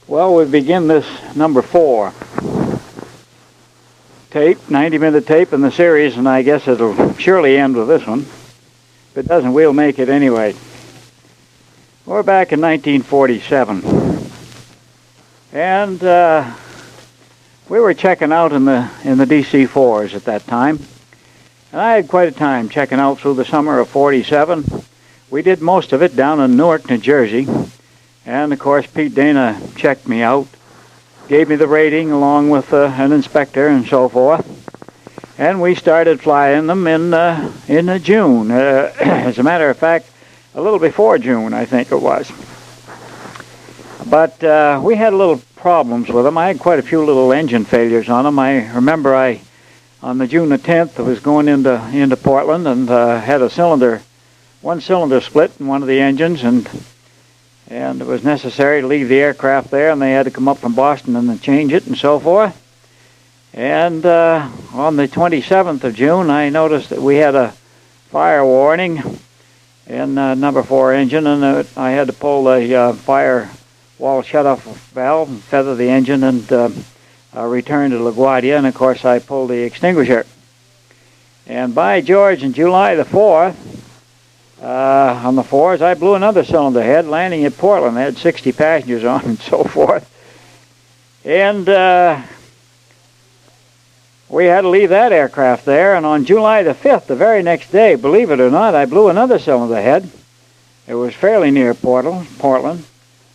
Well, we begin this number 4 tape, 90-minute tape in the series, and I guess it'll surely end with this one. If it doesn't, we'll make it anyway. We're back in 1947, and we were checking out in the DC-4s at that time, and I had quite a time checking out through the summer of 47. We did most of it down in Newark, New Jersey. And, of course, Pete Dana checked me out, gave me the rating along with an inspector and so forth. And we started flying them in June. As a matter of fact, a little before June, I think it was. But we had little problems with them. I had quite a few little engine failures on them. I remember on the June the 10th, I was going into Portland and had one cylinder split in one of the engines, and it was necessary to leave the aircraft there, and they had to come up from Boston and then change it and so forth. And on the 27th of June, I noticed that we had a fire warning in number 4 engine, and I had to pull the firewall shut-off valve and feather the engine and return to LaGuardia, and of course I pulled the extinguisher. And by George, on July the 4th, on the 4s, I blew another cylinder head, landing at Portland. I had 60 passengers on and so forth. And we had to leave that aircraft there. And on July the 5th, the very next day, believe it or not, I blew another cylinder head. It was fairly near Portland.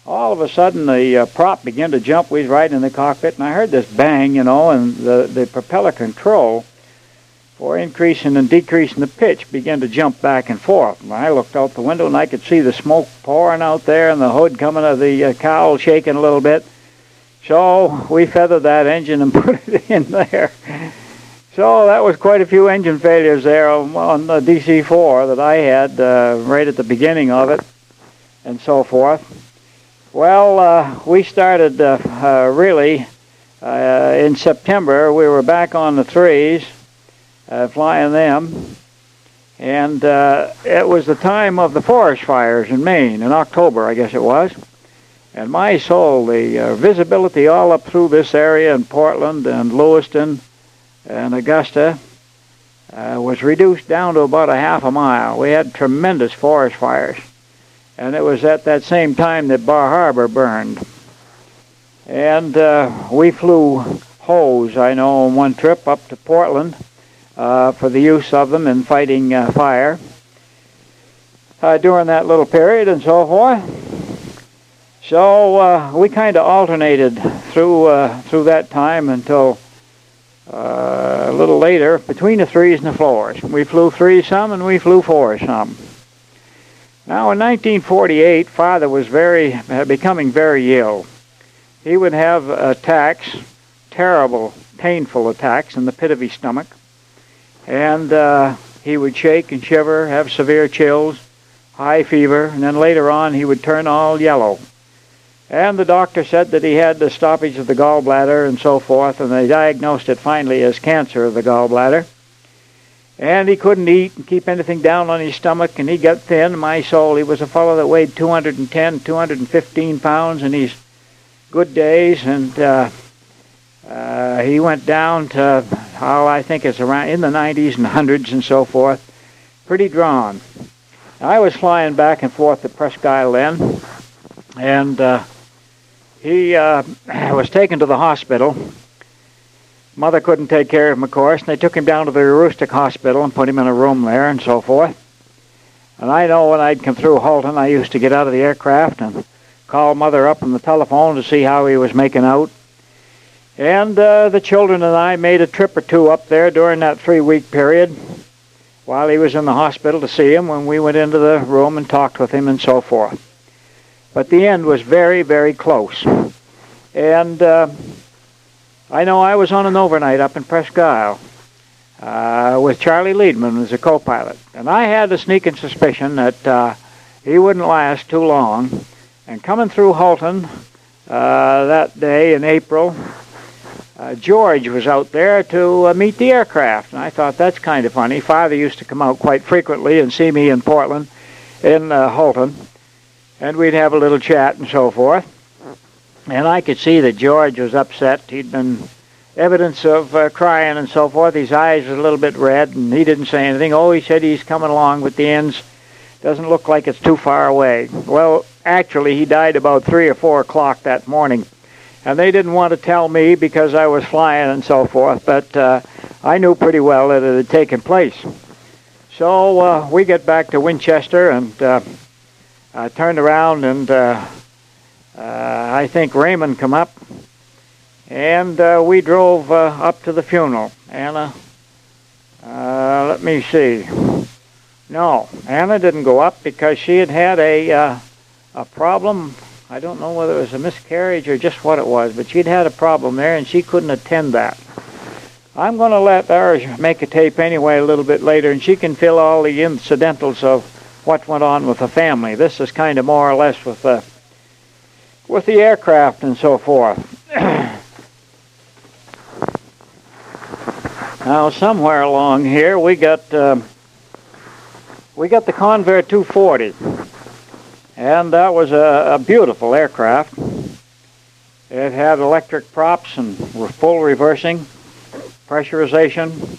All of a sudden, the prop began to jump. We was right in the cockpit, and I heard this bang, and the propeller control for increasing and decreasing the pitch began to jump back and forth. And I looked out the window and I could see the smoke pouring out there and the hood coming of the cowl shaking a little bit. So we feathered that engine and put it in there. So that was quite a few engine failures there on the DC-4 that I had right at the beginning of it and so forth. Well, we started really in September. We were back on the 3s. Flying them, and it was the time of the forest fires in Maine, in October, I guess it was. And my soul, the visibility all up through this area in Portland and Lewiston and Augusta was reduced down to about a half a mile. We had tremendous forest fires, and it was at that same time that Bar Harbor burned. And we flew hose, I know, on one trip up to Portland, for the use of them in fighting fire during that little period and so forth. So we kind of alternated through that time until a little later between the 3s and the 4s. We flew 3s some and we flew 4s some. Now in 1948, Father was becoming very ill. He would have attacks, terrible, painful attacks in the pit of his stomach. And he would shake and shiver, have severe chills, high fever, and then later on he would turn all yellow. And the doctor said that he had the stoppage of the gallbladder and so forth, and they diagnosed it finally as cancer of the gallbladder. And he couldn't eat and keep anything down on his stomach, and he got thin. My soul, he was a fellow that weighed 210, 215 pounds in his good days, and he went down to, I think it's around in the 90s and 100s and so forth, pretty drawn. I was flying back and forth to Presque Isle then, and he was taken to the hospital. Mother couldn't take care of him, of course, and they took him down to the Aroostook Hospital and put him in a room there and so forth. And I know when I'd come through Halton, I used to get out of the aircraft and call Mother up on the telephone to see how he was making out. And the children and I made a trip or two up there during that 3-week period while he was in the hospital to see him when we went into the room and talked with him and so forth. But the end was very, very close. And I know I was on an overnight up in Presque Isle with Charlie Leedman as a co-pilot. And I had a sneaking suspicion that he wouldn't last too long. And coming through Halton that day in April, George was out there to meet the aircraft. And I thought, that's kind of funny. Father used to come out quite frequently and see me in Portland, in Halton, and we'd have a little chat and so forth. And I could see that George was upset. He'd been evidence of crying and so forth. His eyes were a little bit red, and he didn't say anything. Oh, he said he's coming along with the ends. Doesn't look like it's too far away. Well, actually, he died about 3 or 4 o'clock that morning. And they didn't want to tell me because I was flying and so forth, but I knew pretty well that it had taken place. So we get back to Winchester, and I turned around, and I think Raymond come up, and we drove up to the funeral. Anna, let me see. No, Anna didn't go up because she had had a problem. I don't know whether it was a miscarriage or just what it was, but she'd had a problem there, and she couldn't attend that. I'm going to let her make a tape anyway a little bit later, and she can fill all the incidentals of what went on with the family. This is kind of more or less with the aircraft and so forth. Now, somewhere along here, we got the Convair 240. And that was a beautiful aircraft. It had electric props and full reversing, pressurization,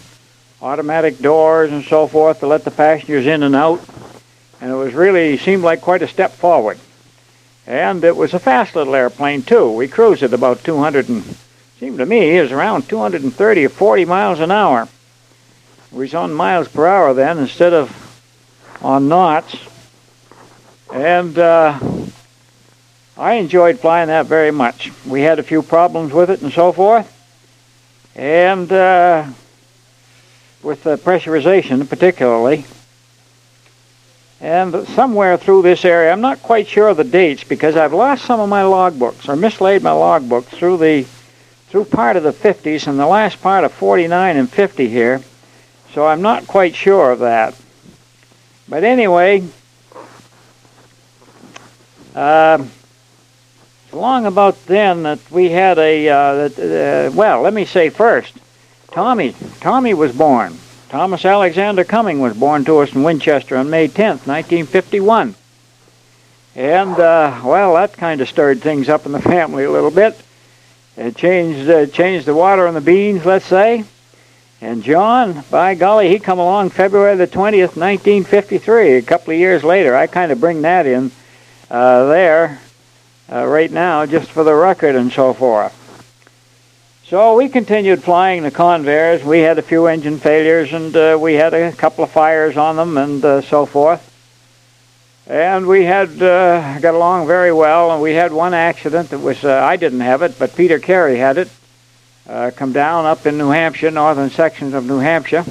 automatic doors and so forth to let the passengers in and out. And it was really seemed like quite a step forward. And it was a fast little airplane too. We cruised at about 200 and, seemed to me, it was around 230 or 40 miles an hour. We was on miles per hour then instead of on knots. And I enjoyed flying that very much. We had a few problems with it and so forth. And with the pressurization particularly. And somewhere through this area, I'm not quite sure of the dates because I've lost some of my logbooks or mislaid my logbooks through part of the 50s and the last part of 49 and 50 here. So I'm not quite sure of that. But anyway, long about then that we had well, let me say first, Tommy was born. Thomas Alexander Cumming was born to us in Winchester on May 10th, 1951. And, well, that kind of stirred things up in the family a little bit. It changed the water on the beans, let's say. And John, by golly, he come along February the 20th, 1953, a couple of years later. I kind of bring that in there right now, just for the record and so forth. So we continued flying the Convairs. We had a few engine failures, and we had a couple of fires on them and so forth. And we had got along very well, and we had one accident that was, I didn't have it, but Peter Carey had it, come down up in New Hampshire, northern sections of New Hampshire.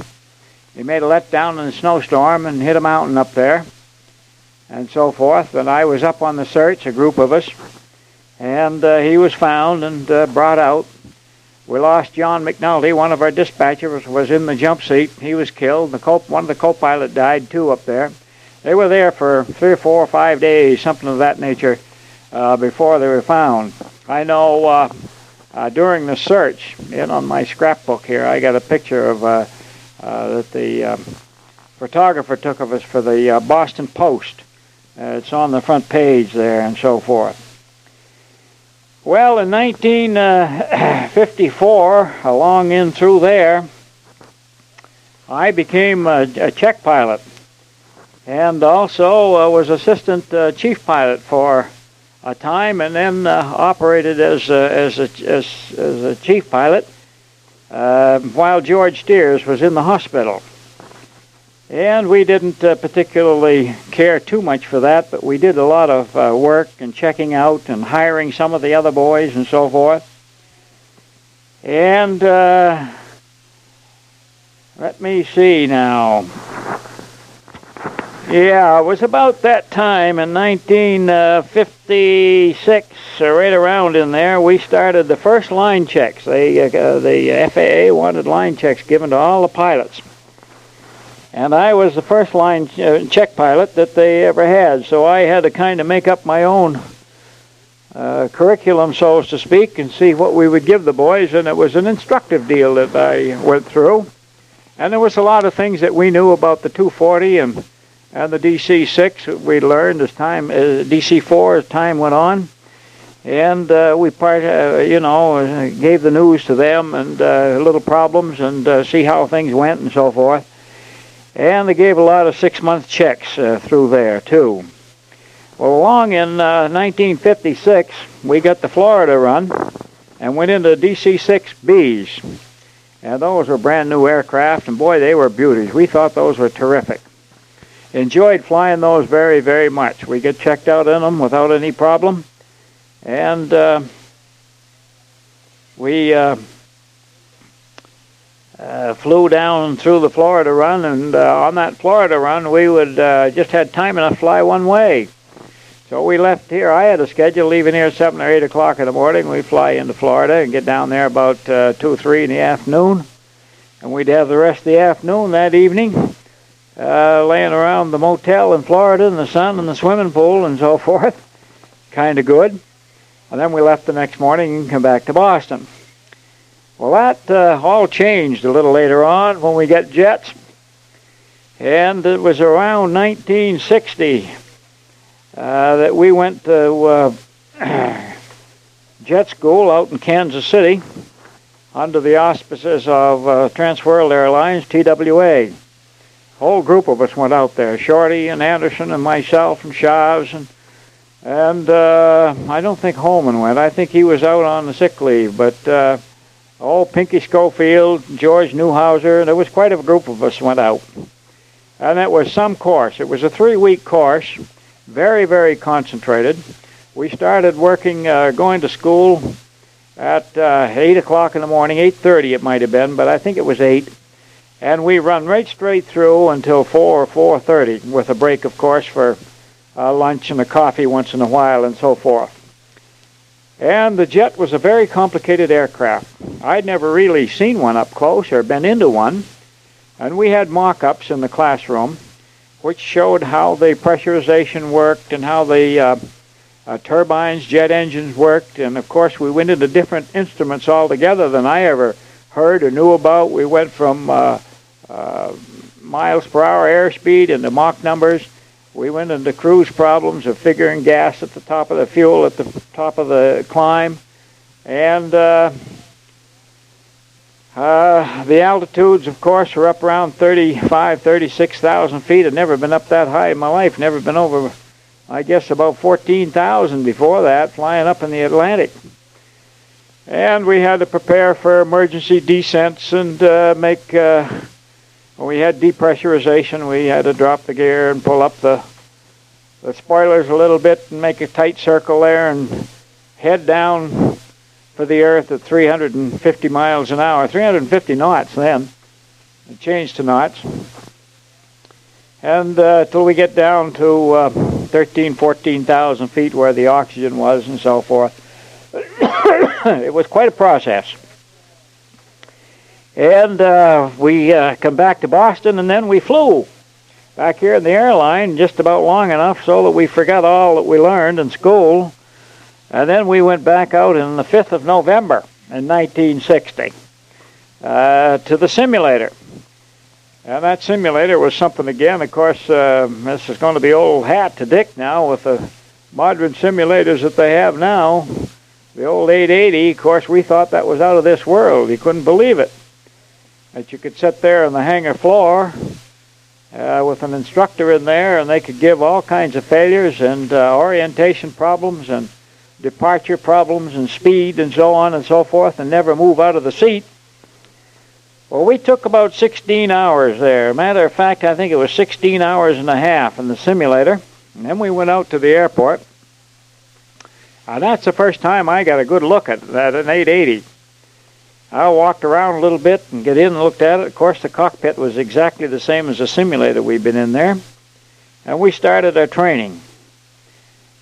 He made a letdown in a snowstorm and hit a mountain up there and so forth. And I was up on the search, a group of us, and he was found and brought out. We lost John McNulty, one of our dispatchers, was in the jump seat. He was killed. One of the co-pilot died, too, up there. They were there for 3 or 4 or 5 days, something of that nature, before they were found. I know during the search, on my scrapbook here, I got a picture of that the photographer took of us for the Boston Post. It's on the front page there and so forth. Well, in 1954, along in through there, I became a check pilot, and also was assistant chief pilot for a time, and then operated as a chief pilot while George Steers was in the hospital. And we didn't particularly care too much for that, but we did a lot of work and checking out and hiring some of the other boys and so forth. And let me see now. Yeah, it was about that time in 1956, right around in there, we started the first line checks. The FAA wanted line checks given to all the pilots. And I was the first line check pilot that they ever had, so I had to kind of make up my own curriculum, so to speak, and see what we would give the boys, and it was an instructive deal that I went through. And there was a lot of things that we knew about the 240 and the DC-6 that we learned as time, DC-4 as time went on. And we gave the news to them and little problems and see how things went and so forth. And they gave a lot of 6-month checks through there, too. Well, along in 1956, we got the Florida run and went into DC-6Bs. And those were brand new aircraft, and boy, they were beauties. We thought those were terrific. Enjoyed flying those very, very much. We get checked out in them without any problem. And we flew down through the Florida run, and on that Florida run, we would just had time enough to fly one way. So we left here. I had a schedule leaving here at 7 or 8 o'clock in the morning. We'd fly into Florida and get down there about 2 or 3 in the afternoon. And we'd have the rest of the afternoon that evening laying around the motel in Florida in the sun and the swimming pool and so forth. Kind of good. And then we left the next morning and come back to Boston. Well, that all changed a little later on when we got jets. And it was around 1960 that we went to jet school out in Kansas City under the auspices of Transworld Airlines, TWA. A whole group of us went out there, Shorty and Anderson and myself and Shavs, and I don't think Holman went. I think he was out on the sick leave, but Pinky Schofield, George Newhouser, there was quite a group of us went out. And it was some course. It was a 3-week course, very, very concentrated. We started working, going to school at 8 o'clock in the morning, 8:30 it might have been, but I think it was 8. And we run right straight through until 4 or 4:30, with a break, of course, for lunch and a coffee once in a while and so forth. And the jet was a very complicated aircraft. I'd never really seen one up close or been into one. And we had mock-ups in the classroom which showed how the pressurization worked and how the turbines, jet engines worked. And, of course, we went into different instruments altogether than I ever heard or knew about. We went from miles per hour airspeed into Mach numbers. We went into cruise problems of figuring gas at the top of the fuel at the top of the climb. And the altitudes, of course, were up around 36,000 feet. I'd never been up that high in my life. Never been over, I guess, about 14,000 before that, flying up in the Atlantic. And we had to prepare for emergency descents and when we had depressurization, we had to drop the gear and pull up the spoilers a little bit and make a tight circle there and head down for the Earth at 350 miles an hour, 350 knots then. It changed to knots. And till we get down to 14,000 feet where the oxygen was and so forth. It was quite a process. And we come back to Boston, and then we flew back here in the airline just about long enough so that we forgot all that we learned in school. And then we went back out on the 5th of November in 1960 to the simulator. And that simulator was something again. Of course, this is going to be old hat to Dick now with the modern simulators that they have now. The old 880, of course, we thought that was out of this world. You couldn't believe it. That you could sit there on the hangar floor with an instructor in there, and they could give all kinds of failures and orientation problems and departure problems and speed and so on and so forth, and never move out of the seat. Well, we took about 16 hours there. Matter of fact, I think it was 16 hours and a half in the simulator. And then we went out to the airport. And that's the first time I got a good look at that, an 880. I walked around a little bit and get in and looked at it. Of course, the cockpit was exactly the same as the simulator we'd been in there. And we started our training.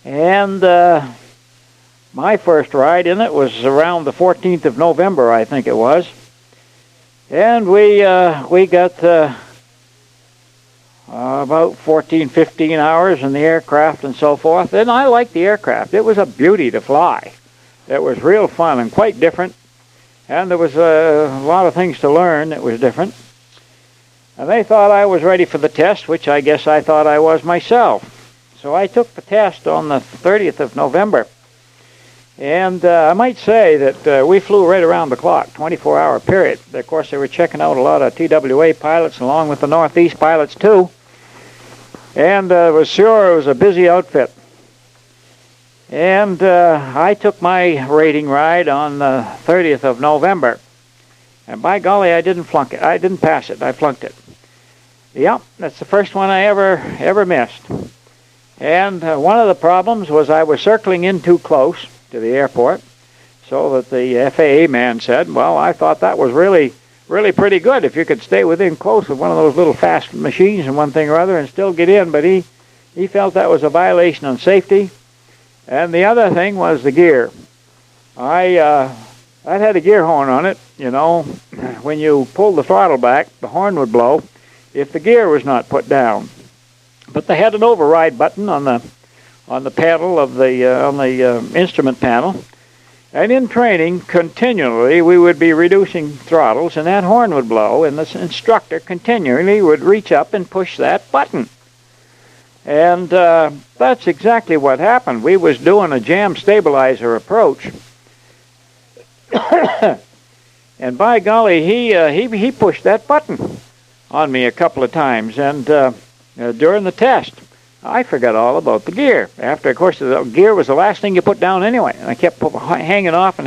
And my first ride in it was around the 14th of November, I think it was. And we got about 14, 15 hours in the aircraft and so forth. And I liked the aircraft. It was a beauty to fly. It was real fun and quite different. And there was a lot of things to learn that was different. And they thought I was ready for the test, which I guess I thought I was myself. So I took the test on the 30th of November. And I might say that we flew right around the clock, 24-hour period. Of course, they were checking out a lot of TWA pilots along with the Northeast pilots, too. And it was a busy outfit. And I took my rating ride on the 30th of November. And by golly, I didn't flunk it. I didn't pass it. I flunked it. Yep, that's the first one I ever missed. And one of the problems was I was circling in too close to the airport, so that the FAA man said, well, I thought that was really pretty good if you could stay within close with one of those little fast machines and one thing or other and still get in, but he felt that was a violation on safety. And the other thing was the gear. I had a gear horn on it. You know, when you pulled the throttle back, the horn would blow if the gear was not put down. But they had an override button on the panel of the instrument panel, and in training continually we would be reducing throttles, and that horn would blow, and the instructor continually would reach up and push that button. And that's exactly what happened. We was doing a jam stabilizer approach, and by golly, he pushed that button on me a couple of times, and during the test, I forgot all about the gear. Of course, the gear was the last thing you put down anyway. And I kept hanging off.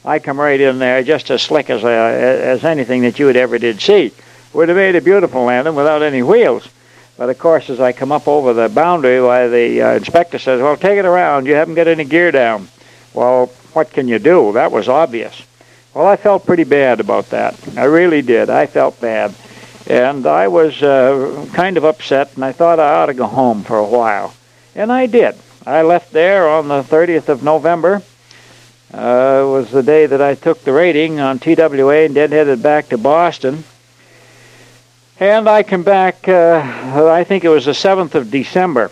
I come right in there just as slick as anything that you ever did see. Would have made a beautiful landing without any wheels. But of course, as I come up over the boundary, why the inspector says, well, take it around. You haven't got any gear down. Well, what can you do? That was obvious. Well, I felt pretty bad about that. I really did. I felt bad. And I was kind of upset, and I thought I ought to go home for a while. And I did. I left there on the 30th of November. It was the day that I took the rating on TWA and then headed back to Boston. And I came back, I think it was the 7th of December,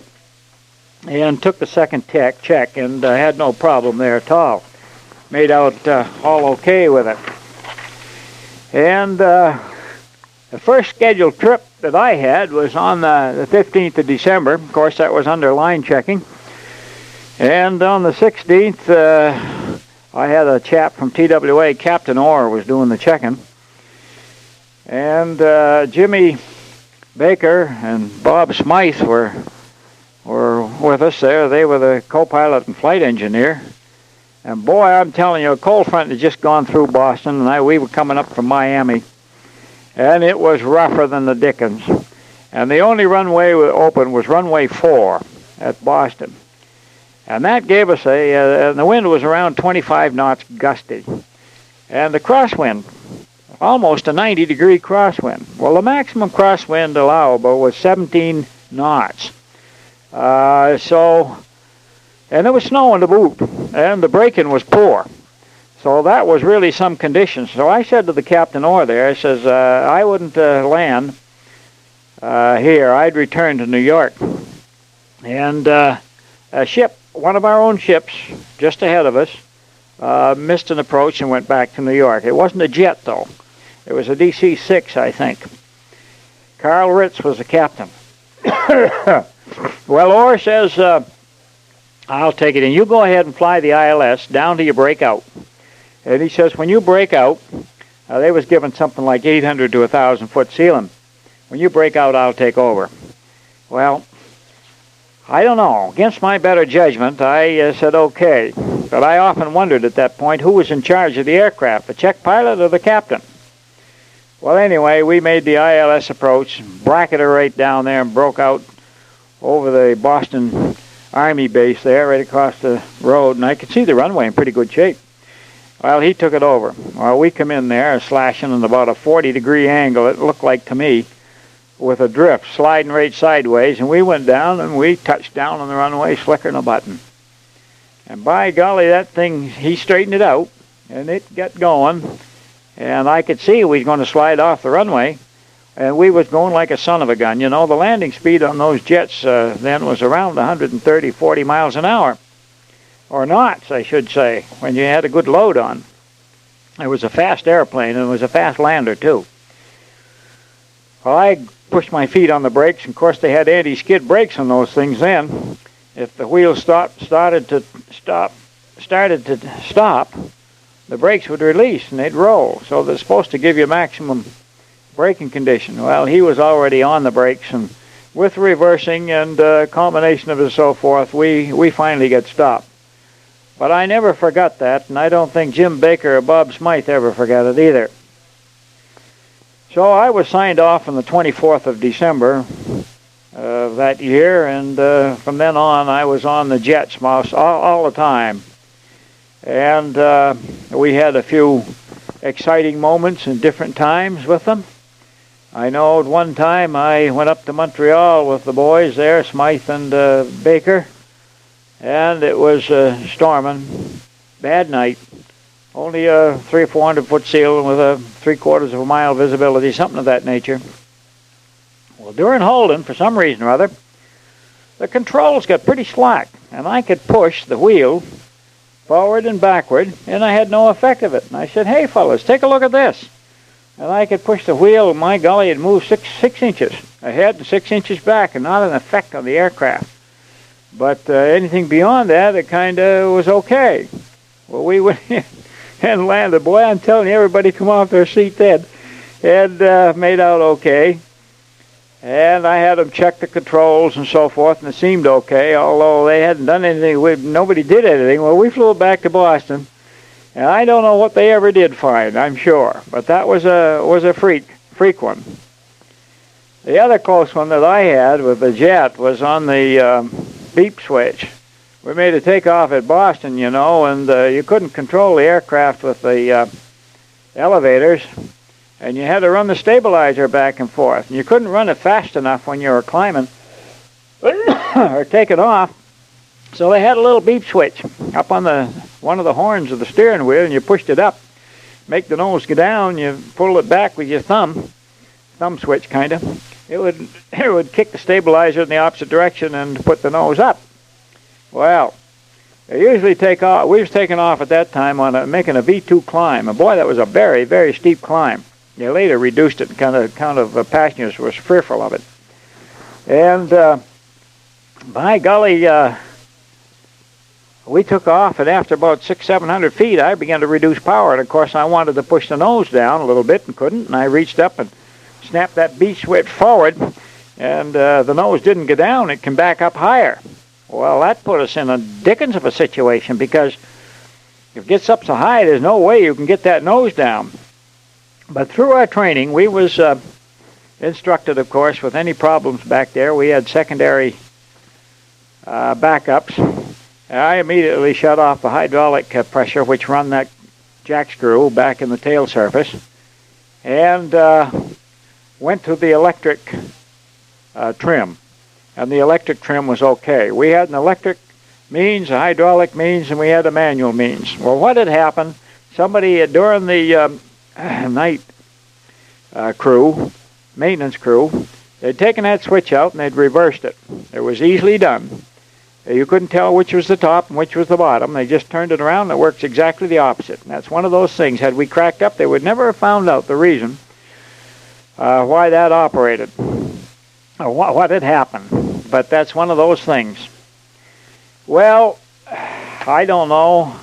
and took the second check, and I had no problem there at all. Made out all okay with it. And the first scheduled trip that I had was on the 15th of December. Of course, that was under line checking. And on the 16th, I had a chap from TWA, Captain Orr, was doing the checking. And Jimmy Baker and Bob Smythe were with us there. They were the co-pilot and flight engineer. And boy, I'm telling you, a cold front had just gone through Boston, and we were coming up from Miami. And it was rougher than the dickens. And the only runway open was runway 4 at Boston. And that gave us and the wind was around 25 knots gusty. And the crosswind, almost a 90-degree crosswind. Well, the maximum crosswind allowable was 17 knots. And there was snow in the boot, and the braking was poor. So that was really some conditions. So I said to the Captain Orr there, I says, I wouldn't land here. I'd return to New York. And a ship, one of our own ships, just ahead of us, missed an approach and went back to New York. It wasn't a jet, though. It was a DC-6, I think. Carl Ritz was the captain. Well, Orr says, I'll take it, and you go ahead and fly the ILS down till you break out. And he says, when you break out, they was given something like 800 to 1,000 foot ceiling. When you break out, I'll take over. Well, I don't know. Against my better judgment, I said okay. But I often wondered at that point who was in charge of the aircraft, the check pilot or the captain. Well, anyway, we made the ILS approach, bracketed right down there, and broke out over the Boston Army base there, right across the road, and I could see the runway in pretty good shape. Well, he took it over. Well, we come in there, slashing at about a 40-degree angle, it looked like to me, with a drift, sliding right sideways, and we went down, and we touched down on the runway, slicker than a button. And by golly, that thing, he straightened it out, and it got going, and I could see we was going to slide off the runway, and we was going like a son of a gun. You know, the landing speed on those jets then was around 130, 40 miles an hour. Or knots, I should say, when you had a good load on. It was a fast airplane, and it was a fast lander, too. Well, I pushed my feet on the brakes, and of course they had anti-skid brakes on those things then. If the wheels started to started to stop, the brakes would release and they'd roll. So they're supposed to give you maximum braking condition. Well, he was already on the brakes, and with reversing and a combination of it and so forth, we finally get stopped. But I never forgot that, and I don't think Jim Baker or Bob Smythe ever forgot it either. So I was signed off on the 24th of December of that year, and from then on I was on the jets all the time. And we had a few exciting moments and different times with them. I know at one time I went up to Montreal with the boys there, Smythe and Baker, and it was storming, bad night. Only a 300 or 400 foot ceiling with a 3/4 of a mile visibility, something of that nature. Well, during holding, for some reason or other, the controls got pretty slack, and I could push the wheel forward and backward, and I had no effect of it. And I said, "Hey, fellas, take a look at this." And I could push the wheel, and my golly, it moved six inches ahead and 6 inches back, and not an effect on the aircraft. But anything beyond that, it kind of was okay. Well, we went in and landed. Boy, I'm telling you, everybody come off their seat then, and made out okay. And I had them check the controls and so forth, and it seemed okay, although they hadn't done anything. Nobody did anything. Well, we flew back to Boston, and I don't know what they ever did find, I'm sure. But that was a freak one. The other close one that I had with the jet was on the beep switch. We made a takeoff at Boston, you know, and you couldn't control the aircraft with the elevators, and you had to run the stabilizer back and forth. And you couldn't run it fast enough when you were climbing or taking off. So they had a little beep switch up on one of the horns of the steering wheel, and you pushed it up, make the nose go down, you pull it back with your thumb switch kind of. It would kick the stabilizer in the opposite direction and put the nose up. Well, they usually take off. We was taking off at that time on making a V2 climb, and boy, that was a very, very steep climb. They later reduced it, kind of passengers was fearful of it. And by golly, we took off, and after about 600-700 feet, I began to reduce power. And of course, I wanted to push the nose down a little bit and couldn't. And I reached up and snapped that beep switch forward, and the nose didn't go down. It came back up higher. Well, that put us in a dickens of a situation, because if it gets up so high, there's no way you can get that nose down. But through our training, we was instructed, of course, with any problems back there. We had secondary backups. I immediately shut off the hydraulic pressure, which run that jack screw back in the tail surface, and went to the electric trim. And the electric trim was okay. We had an electric means, a hydraulic means, and we had a manual means. Well, what had happened, somebody during the night maintenance crew, they'd taken that switch out and they'd reversed it. It was easily done. You couldn't tell which was the top and which was the bottom. They just turned it around, and it works exactly the opposite. And that's one of those things. Had we cracked up, they would never have found out the reason why that operated, or what had happened. But that's one of those things. Well, I don't know.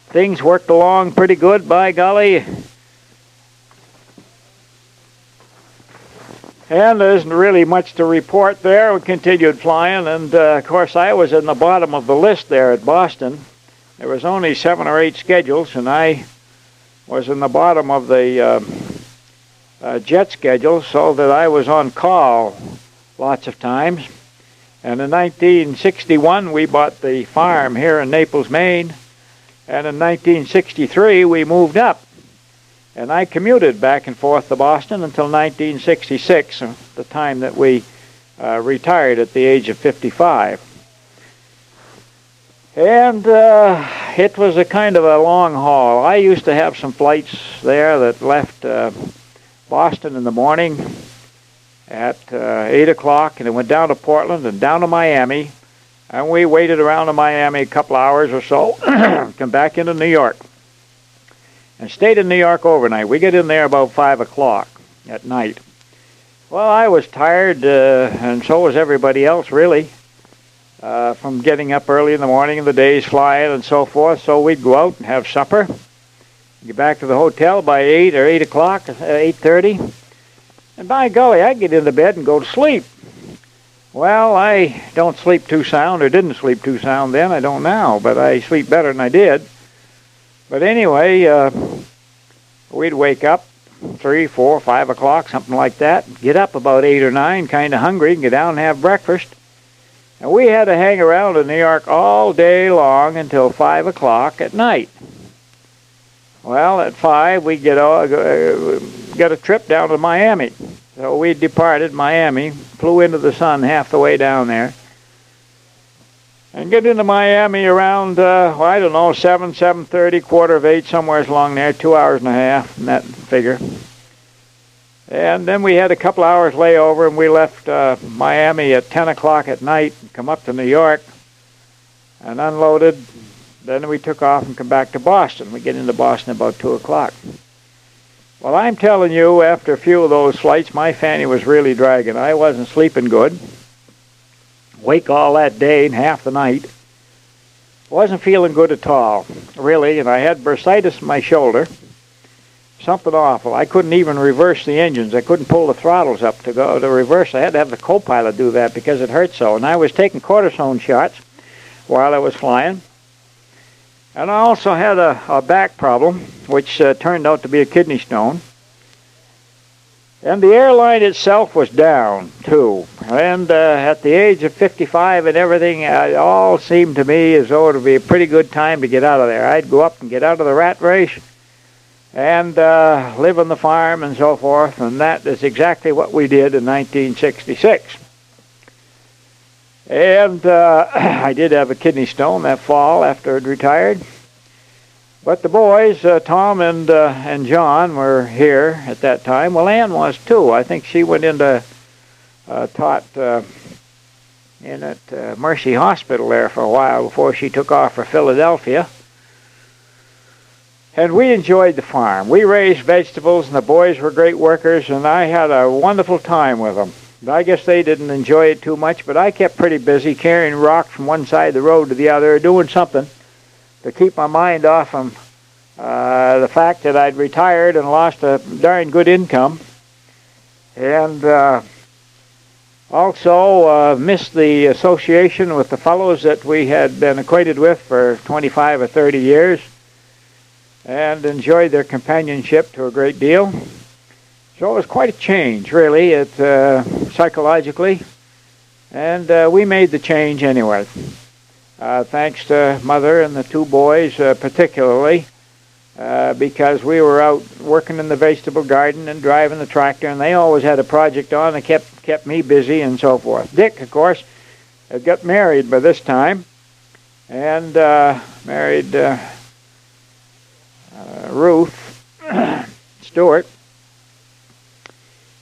Things worked along pretty good, by golly. And there isn't really much to report there. We continued flying, and of course I was in the bottom of the list there at Boston. There was only 7 or 8 schedules, and I was in the bottom of the jet schedule, so that I was on call lots of times. And in 1961, we bought the farm here in Naples, Maine, and in 1963, we moved up. And I commuted back and forth to Boston until 1966, the time that we retired at the age of 55. And it was a kind of a long haul. I used to have some flights there that left Boston in the morning at 8 o'clock, and it went down to Portland and down to Miami. And we waited around in Miami a couple hours or so, come back into New York. And stayed in New York overnight. We get in there about 5 o'clock at night. Well, I was tired, and so was everybody else, really. from getting up early in the morning and the days flying and so forth. So we'd go out and have supper, get back to the hotel by 8 or 8 o'clock, 8:30. And by golly, I'd get into bed and go to sleep. Well, I don't sleep too sound, or didn't sleep too sound then. I don't now, but I sleep better than I did. But anyway, we'd wake up 3, 4, 5 o'clock, something like that. Get up about 8 or 9, kind of hungry, and get down and have breakfast. And we had to hang around in New York all day long until 5 o'clock at night. Well, at 5, we get a trip down to Miami. So we departed Miami, flew into the sun half the way down there, and get into Miami around, 7, 7:30, 7:45, somewhere along there, 2 hours and a half, in that figure. And then we had a couple hours layover, and we left Miami at 10 o'clock at night, and come up to New York, and unloaded. Then we took off and come back to Boston. We get into Boston about 2 o'clock. Well, I'm telling you, after a few of those flights, my fanny was really dragging. I wasn't sleeping good. Wake all that day and half the night. Wasn't feeling good at all, really, and I had bursitis in my shoulder. Something awful. I couldn't even reverse the engines. I couldn't pull the throttles up to go to reverse. I had to have the co-pilot do that because it hurt so. And I was taking cortisone shots while I was flying. And I also had a back problem, which turned out to be a kidney stone. And the airline itself was down, too. And at the age of 55 and everything, it all seemed to me as though it would be a pretty good time to get out of there. I'd go up and get out of the rat race and live on the farm and so forth. And that is exactly what we did in 1966. And I did have a kidney stone that fall after I'd retired. But the boys, Tom and John, were here at that time. Well, Ann was too. I think she went into taught in at Mercy Hospital there for a while before she took off for Philadelphia. And we enjoyed the farm. We raised vegetables, and the boys were great workers, and I had a wonderful time with them. I guess they didn't enjoy it too much, but I kept pretty busy carrying rock from one side of the road to the other, doing something to keep my mind off from the fact that I'd retired and lost a darn good income. And also missed the association with the fellows that we had been acquainted with for 25 or 30 years, and enjoyed their companionship to a great deal. So it was quite a change, really, psychologically, and we made the change anyway. Thanks to Mother and the two boys particularly, because we were out working in the vegetable garden and driving the tractor, and they always had a project on that kept me busy and so forth. Dick, of course, had got married by this time, and married Ruth Stewart.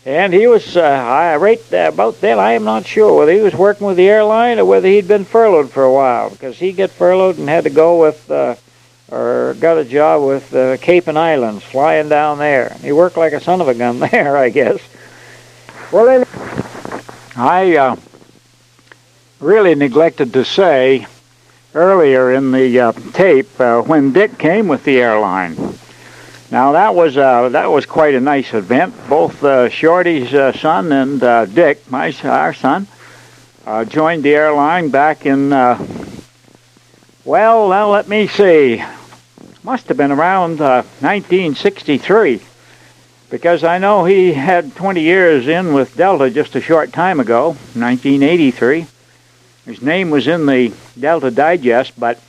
And he was, right about then, I am not sure whether he was working with the airline or whether he'd been furloughed for a while, because he got furloughed and had to go with, or got a job with the Cape and Islands, flying down there. He worked like a son of a gun there, I guess. Well, then, I really neglected to say earlier in the tape when Dick came with the airline. Now that was quite a nice event. Both Shorty's son and Dick, our son, joined the airline back in. Well, now let me see. Must have been around 1963, because I know he had 20 years in with Delta just a short time ago, 1983. His name was in the Delta Digest, but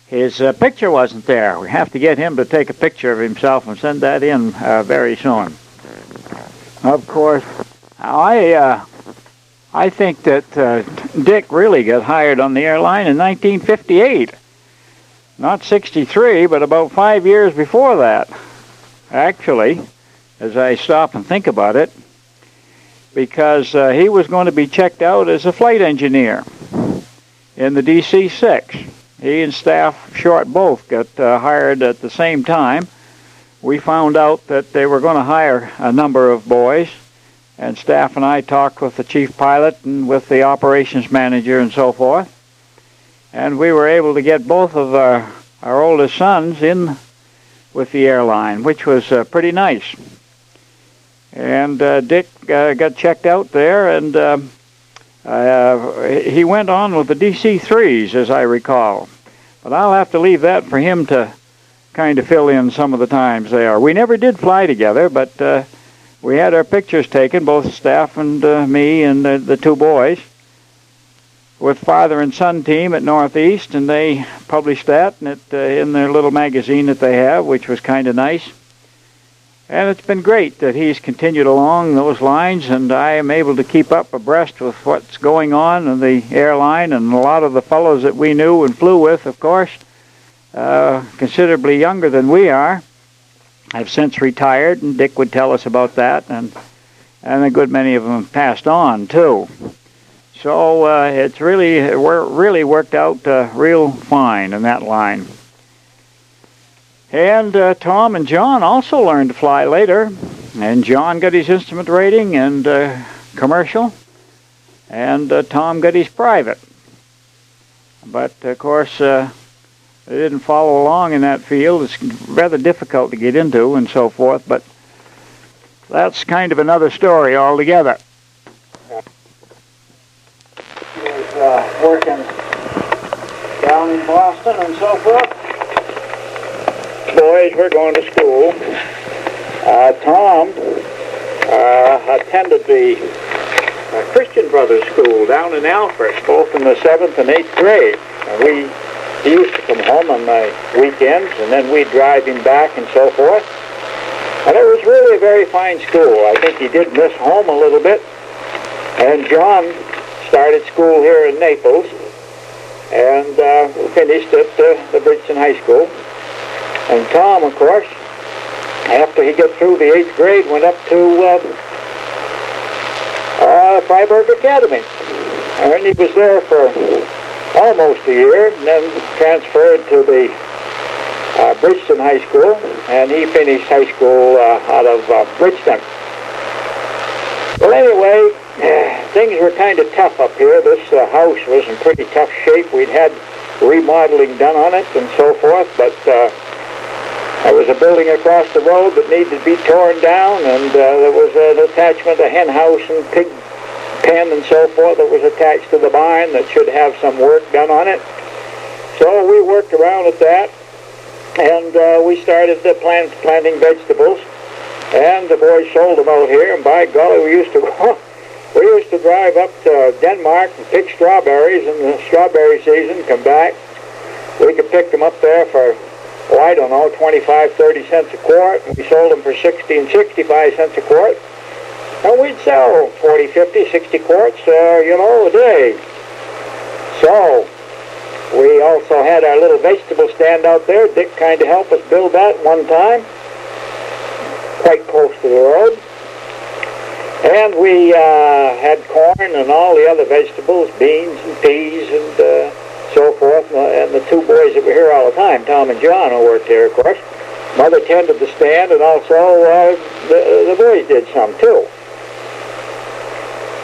his picture wasn't there. We have to get him to take a picture of himself and send that in very soon. Of course, I think that Dick really got hired on the airline in 1958. Not 63, but about 5 years before that, actually, as I stop and think about it, because he was going to be checked out as a flight engineer in the DC-6. He and Staff Short both got hired at the same time. We found out that they were going to hire a number of boys, and staff and I talked with the chief pilot and with the operations manager and so forth. And we were able to get both of our oldest sons in with the airline, which was pretty nice. And Dick got checked out there, and he went on with the DC-3s, as I recall. But I'll have to leave that for him to kind of fill in some of the times there. We never did fly together, but we had our pictures taken, both staff and me and the two boys, with father and son team at Northeast, and they published that in their little magazine that they have, which was kind of nice. And it's been great that he's continued along those lines, and I am able to keep up abreast with what's going on in the airline, and a lot of the fellows that we knew and flew with, of course, considerably younger than we are, have since retired, and Dick would tell us about that, and a good many of them passed on, too. So it's really worked out real fine in that line. And Tom and John also learned to fly later, and John got his instrument rating and commercial, and Tom got his private. But of course, they didn't follow along in that field. It's rather difficult to get into and so forth, but that's kind of another story altogether. Working down in Boston and so forth. Boys were going to school. Tom attended the Christian Brothers School down in Alfred, both in the 7th and 8th grade. And he used to come home on the weekends, and then we'd drive him back and so forth. And it was really a very fine school. I think he did miss home a little bit. And John started school here in Naples and finished at the Bridgeton High School. And Tom, of course, after he got through the 8th grade, went up to Freiburg Academy. And he was there for almost a year, and then transferred to the Bridgeton High School, and he finished high school out of Bridgeton. Well, anyway, things were kind of tough up here. This house was in pretty tough shape. We'd had remodeling done on it and so forth, but there was a building across the road that needed to be torn down, and there was an attachment, a hen house and pig pen and so forth that was attached to the barn that should have some work done on it. So we worked around at that, and we started planting vegetables, and the boys sold them out here, and by golly, we used to drive up to Denmark and pick strawberries in the strawberry season, come back. We could pick them up there for, I don't know, 25, 30 cents a quart, and we sold them for 60 and 65 cents a quart. And we'd sell 40, 50, 60 quarts, a day. So we also had our little vegetable stand out there. Dick kind of helped us build that one time, quite close to the road. And we had corn and all the other vegetables, beans and peas and so forth. And the two boys that were here all the time, Tom and John, who worked here, of course. Mother tended the stand, and also the boys did some, too.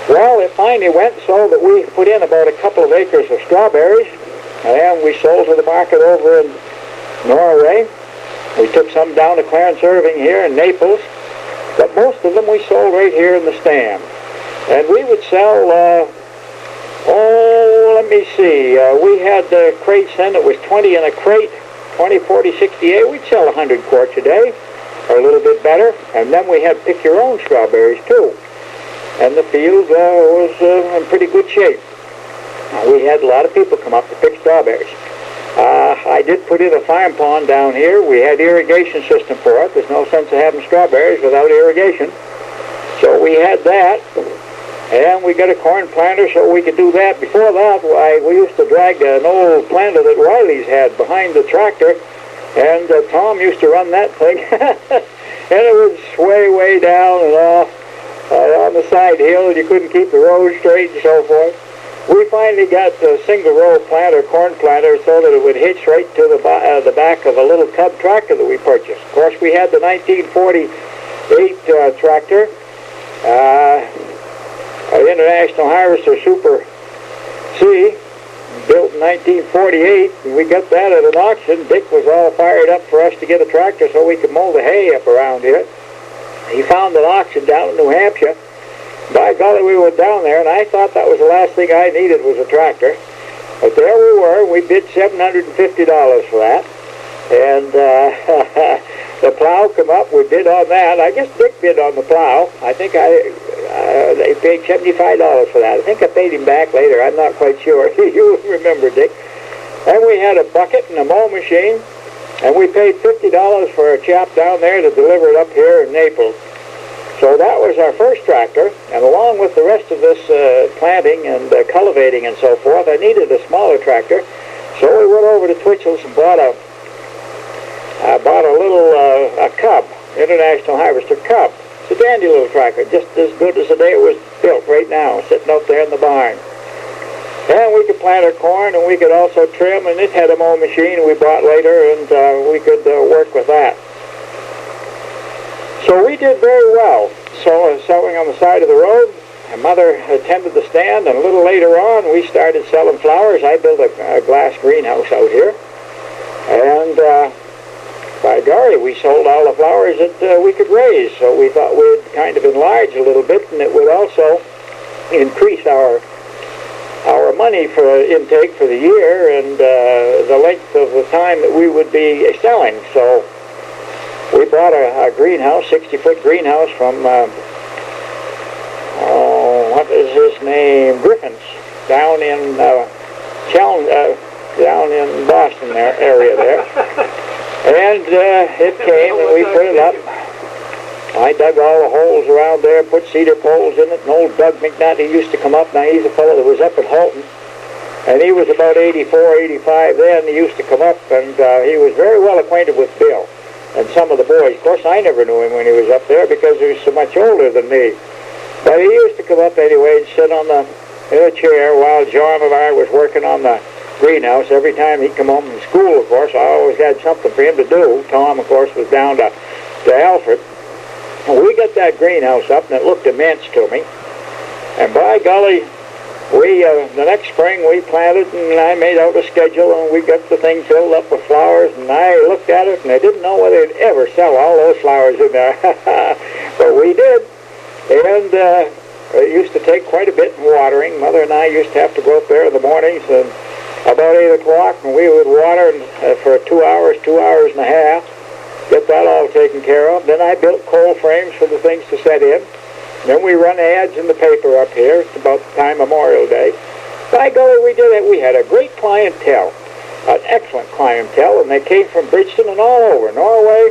Well, it finally went so that we put in about a couple of acres of strawberries, and we sold to the market over in Norway. We took some down to Clarence Irving here in Naples, but most of them we sold right here in the stand. And we would sell, let me see, we had crates then that was 20 in a crate, 20, 40, 68. We'd sell 100 quarts a day, or a little bit better. And then we had pick-your-own strawberries, too. And the field was in pretty good shape. We had a lot of people come up to pick strawberries. I did put in a farm pond down here. We had irrigation system for it. There's no sense of having strawberries without irrigation. So we had that. And we got a corn planter so we could do that. Before that, we used to drag an old planter that Wiley's had behind the tractor. And Tom used to run that thing. And it would sway way down and off. On the side hill, you couldn't keep the road straight and so forth. We finally got a single row planter, corn planter, so that it would hitch right to the back of a little tub tractor that we purchased. Of course, we had the 1948 tractor, An International Harvester Super C, built in 1948, and we got that at an auction. Dick was all fired up for us to get a tractor so we could mow the hay up around here. He found an auction down in New Hampshire. By golly, we went down there, and I thought that was the last thing I needed was a tractor. But there we were. We bid $750 for that. And the plow come up. We bid on that. I guess Dick bid on the plow. I think they paid $75 for that. I think I paid him back later. I'm not quite sure. You remember, Dick. Then we had a bucket and a mow machine, and we paid $50 for a chap down there to deliver it up here in Naples. So that was our first tractor, and along with the rest of this planting and cultivating and so forth, I needed a smaller tractor. So we went over to Twitchell's and bought a little Cub, International Harvester Cub. It's a dandy little tractor, just as good as the day it was built right now, sitting out there in the barn. And we could plant our corn, and we could also trim, and it had a mow machine we bought later, and we could work with that. So we did very well. So selling on the side of the road. My mother attended the stand, and a little later on we started selling flowers. I built a glass greenhouse out here. And by golly, we sold all the flowers that we could raise. So we thought we'd kind of enlarge a little bit, and it would also increase our money for intake for the year and the length of the time that we would be selling. So we bought a greenhouse, 60-foot greenhouse from, what is his name, Griffin's, down in down in Boston area there. And it came, and we put it up. I dug all the holes around there, put cedar poles in it, and old Doug McNutt, he used to come up. Now, he's a fellow that was up at Halton, and he was about 84, 85 then. He used to come up, and he was very well acquainted with Bill and some of the boys. Of course, I never knew him when he was up there because he was so much older than me. But he used to come up anyway and sit in a chair while John and I was working on the greenhouse. Every time he'd come home from school, of course, I always had something for him to do. Tom, of course, was down to Alfred. And we got that greenhouse up, and it looked immense to me. And by golly, the next spring we planted, and I made out a schedule, and we got the thing filled up with flowers, and I looked at it, and I didn't know whether they'd ever sell all those flowers in there. But we did. And it used to take quite a bit in watering. Mother and I used to have to go up there in the mornings, and about 8 o'clock, and we would water for 2 hours and a half, get that all taken care of. Then I built coal frames for the things to set in. Then we run ads in the paper up here. It's about the time Memorial Day. By golly, we did it. We had a great clientele, an excellent clientele, and they came from Bridgeton and all over, Norway.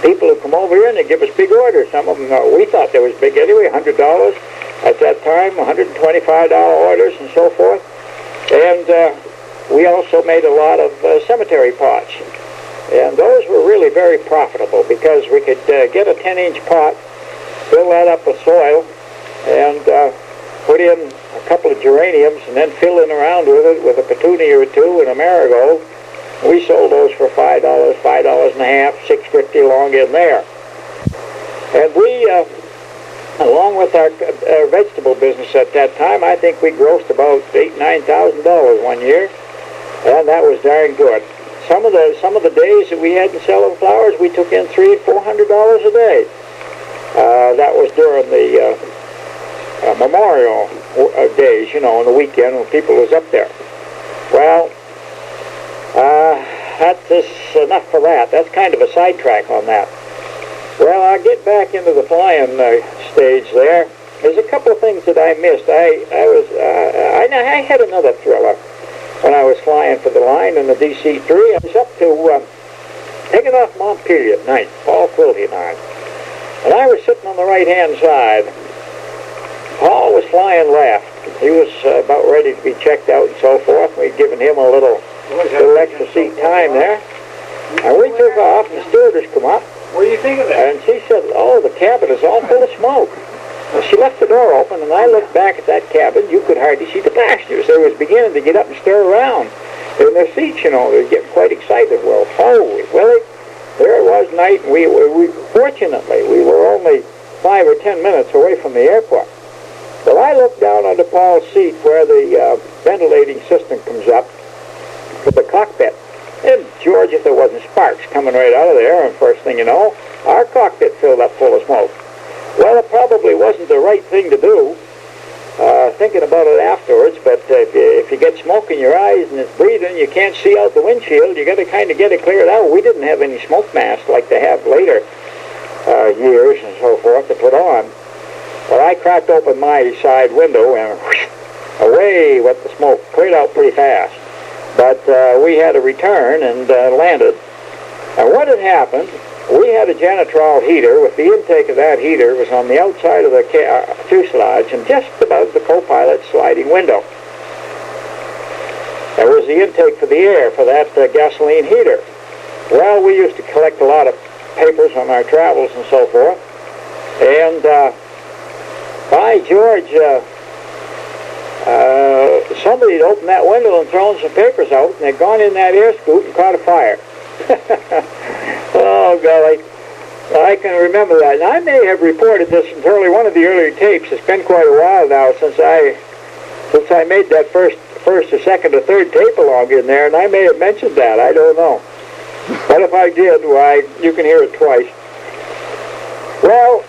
People who come over here, and they give us big orders. Some of them, we thought they was big anyway, $100 at that time, $125 orders and so forth. And we also made a lot of cemetery pots. And those were really very profitable because we could get a 10-inch pot, fill that up with soil, and put in a couple of geraniums, and then fill in around with it with a petunia or two and a marigold. We sold those for $5, $5.50, $6.50 along in there. And we, along with our vegetable business at that time, I think we grossed about $8,000, $9,000 one year, and that was darn good. Some of the days that we hadn't selling flowers, we took in $300 and $400 a day. That was during the Memorial days, you know, on the weekend when people was up there. Well, that's enough for that. That's kind of a sidetrack on that. Well, I'll get back into the flying stage there. There's a couple of things that I missed. I had another thriller when I was flying for the line in the DC-3. I was up to taking off Montpelier at night, Paul Quilty and I. And I was sitting on the right-hand side. Paul was flying left. He was about ready to be checked out and so forth. We'd given him a little extra seat time there. And we took off, and the stewardess come up. What do you think of that? And she said, oh, the cabin is all full of smoke. Well, she left the door open, and I looked back at that cabin. You could hardly see the passengers. They was beginning to get up and stir around in their seats, you know. They were getting quite excited. Well, holy Willie, there it was night, and we fortunately, we were only 5 or 10 minutes away from the airport. Well, I looked down under Paul's seat where the ventilating system comes up to the cockpit. And George, if there wasn't sparks coming right out of there, and first thing you know, our cockpit filled up full of smoke. Well, it probably wasn't the right thing to do, thinking about it afterwards, but if you get smoke in your eyes and it's breathing, you can't see out the windshield, you got to kind of get it cleared out. We didn't have any smoke masks like they have later years and so forth to put on. But I cracked open my side window and whoosh, away went the smoke, cleared out pretty fast. But we had to return and landed. And what had happened, we had a Janitrol heater. With the intake of that heater was on the outside of the fuselage and just above the co-pilot's sliding window. There was the intake for the air for that gasoline heater. Well, we used to collect a lot of papers on our travels and so forth. And by George, somebody had opened that window and thrown some papers out, and they'd gone in that air scoop and caught a fire. Oh, golly. I can remember that. And I may have reported this in one of the earlier tapes. It's been quite a while now since I made that first or second or third tape along in there, and I may have mentioned that. I don't know. But if I did, why, you can hear it twice. Well,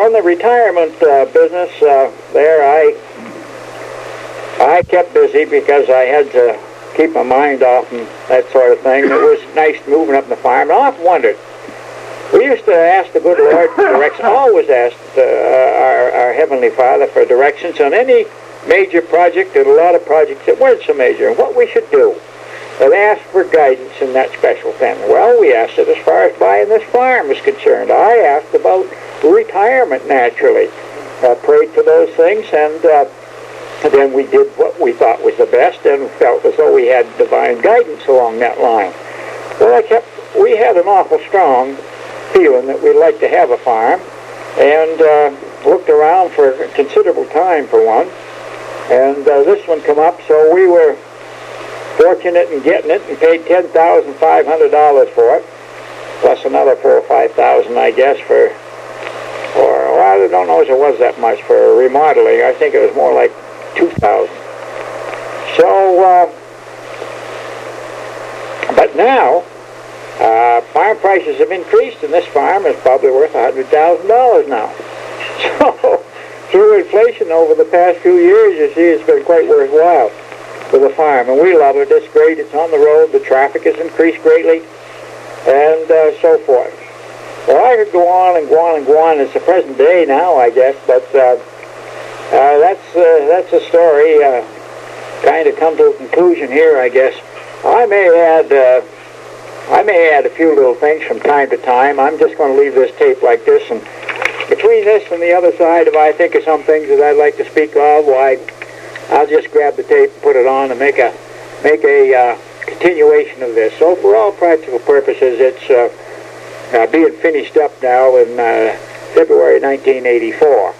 on the retirement business there, I kept busy because I had to keep my mind off and that sort of thing. It was nice moving up in the farm. And I often wondered, we used to ask the good Lord for directions, always asked our Heavenly Father for directions on any major project and a lot of projects that weren't so major, and what we should do. And asked for guidance in that special thing. Well, we asked it as far as buying this farm was concerned. I asked about retirement, naturally. Prayed for those things, and then we did what we thought was the best and felt as though we had divine guidance along that line. Well, we had an awful strong feeling that we'd like to have a farm, and looked around for a considerable time for one, and this one come up, so we were fortunate in getting it and paid $10,500 for it, plus another $4,000 or $5,000, I guess, well, I don't know if it was that much for remodeling. I think it was more like $2,000. So, but now, farm prices have increased, and this farm is probably worth $100,000 now. So, through inflation over the past few years, you see, it's been quite worthwhile for the farm, and we love it. It's great. It's on the road. The traffic has increased greatly, and so forth. Well, I could go on and go on and go on. It's the present day now, I guess, but that's a story. Kind of come to a conclusion here, I guess. I may add a few little things from time to time. I'm just going to leave this tape like this, and between this and the other side, if I think of some things that I'd like to speak of, why, I'll just grab the tape and put it on and make a continuation of this. So for all practical purposes, it's being finished up now in February 1984.